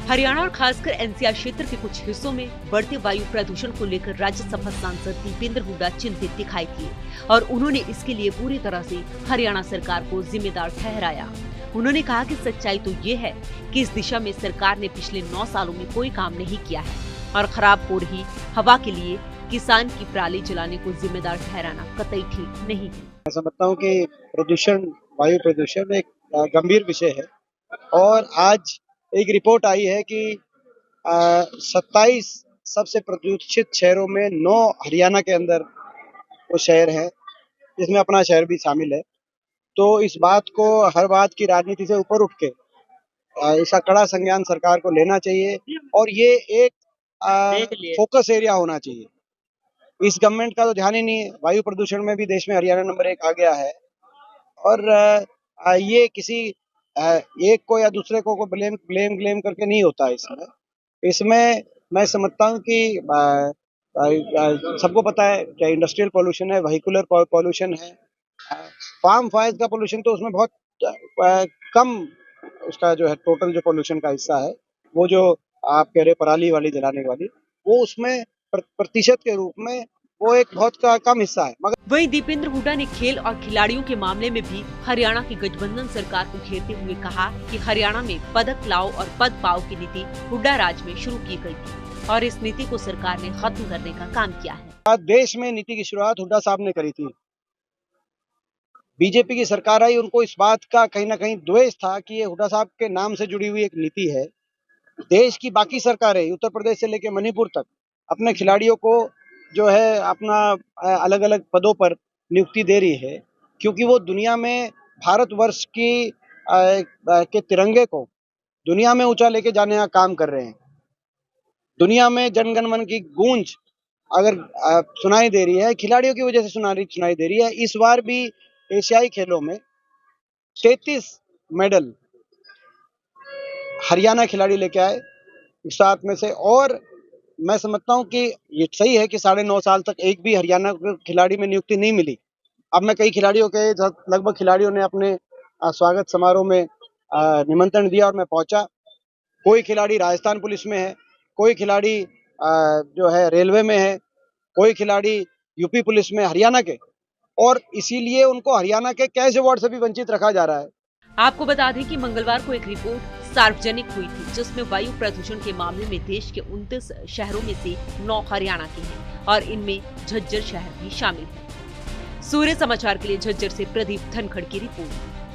हरियाणा और खासकर एनसीआर क्षेत्र के कुछ हिस्सों में बढ़ते वायु प्रदूषण को लेकर राज्यसभा सांसद दीपेंद्र हुड्डा चिंतित दिखाई दिए और उन्होंने इसके लिए पूरी तरह से हरियाणा सरकार को जिम्मेदार ठहराया। उन्होंने कहा कि सच्चाई तो ये है कि इस दिशा में सरकार ने पिछले 9 सालों में कोई काम नहीं किया है और खराब हो रही हवा के लिए किसान की पराली जलाने को जिम्मेदार ठहराना कतई ठीक नहीं है। मैं समझता हूँ कि प्रदूषण, वायु प्रदूषण एक गंभीर विषय है और आज एक रिपोर्ट आई है कि 27 सबसे प्रदूषित शहरों में 9 हरियाणा के अंदर वो शहर है, जिसमें अपना शहर भी शामिल है। तो इस बात को, हर बात की राजनीति से ऊपर उठ के इसका कड़ा संज्ञान सरकार को लेना चाहिए और ये एक फोकस एरिया होना चाहिए। इस गवर्नमेंट का तो ध्यान ही नहीं है। वायु प्रदूषण में भी देश में हरियाणा नंबर 1 आ गया है और ये किसी एक को या दूसरे को ब्लेम करके नहीं होता। इसमें मैं समझता हूँ कि सबको पता है क्या इंडस्ट्रियल पोल्यूशन है, व्हीकुलर पोल्यूशन है, फार्म फायर का पोल्यूशन तो उसमें बहुत कम उसका जो है टोटल जो पोल्यूशन का हिस्सा है, वो जो आप कह रहे पराली वाली जलाने वाली, वो उसमें प्रतिशत के रूप में वो एक बहुत कम हिस्सा है। मगर वहीं दीपेंद्र हुड्डा ने खेल और खिलाड़ियों के मामले में भी हरियाणा की गठबंधन सरकार को घेरते हुए कहा कि हरियाणा में पदक लाओ और पद पाओ की नीति हुड्डा राज में शुरू की गई थी और इस नीति को सरकार ने खत्म करने का काम किया है। देश में नीति की शुरुआत हुड्डा साहब ने करी थी। बीजेपी की सरकार आई, उनको इस बात का कहीं ना कहीं द्वेष था कि ये हुड्डा साहब के नाम से जुड़ी हुई एक नीति है। देश की बाकी सरकारें उत्तर प्रदेश से लेकर मणिपुर तक अपने खिलाड़ियों को जो है अपना अलग अलग पदों पर नियुक्ति दे रही है, क्योंकि वो दुनिया में भारतवर्ष की के तिरंगे को दुनिया में ऊंचा लेके जाने का काम कर रहे हैं। दुनिया में जनगण मन की गूंज अगर सुनाई दे रही है, खिलाड़ियों की वजह से सुनाई दे रही है। इस बार भी एशियाई खेलों में 33 मेडल हरियाणा खिलाड़ी लेके आए 7 में से, और मैं समझता हूं कि ये सही है कि 9.5 साल तक एक भी हरियाणा खिलाड़ी में नियुक्ति नहीं मिली। अब मैं कई खिलाड़ियों के लगभग खिलाड़ियों ने अपने स्वागत समारोह में निमंत्रण दिया और मैं पहुंचा। कोई खिलाड़ी राजस्थान पुलिस में है, कोई खिलाड़ी जो है रेलवे में है, कोई खिलाड़ी यूपी पुलिस में, हरियाणा के, और इसीलिए उनको हरियाणा के कैश अवार्ड से भी वंचित रखा जा रहा है। आपको बता दें कि मंगलवार को एक रिपोर्ट सार्वजनिक हुई थी जिसमें वायु प्रदूषण के मामले में देश के 29 शहरों में से 9 हरियाणा के हैं और इनमें झज्जर शहर भी शामिल है। सूर्य समाचार के लिए झज्जर से प्रदीप धनखड़ की रिपोर्ट।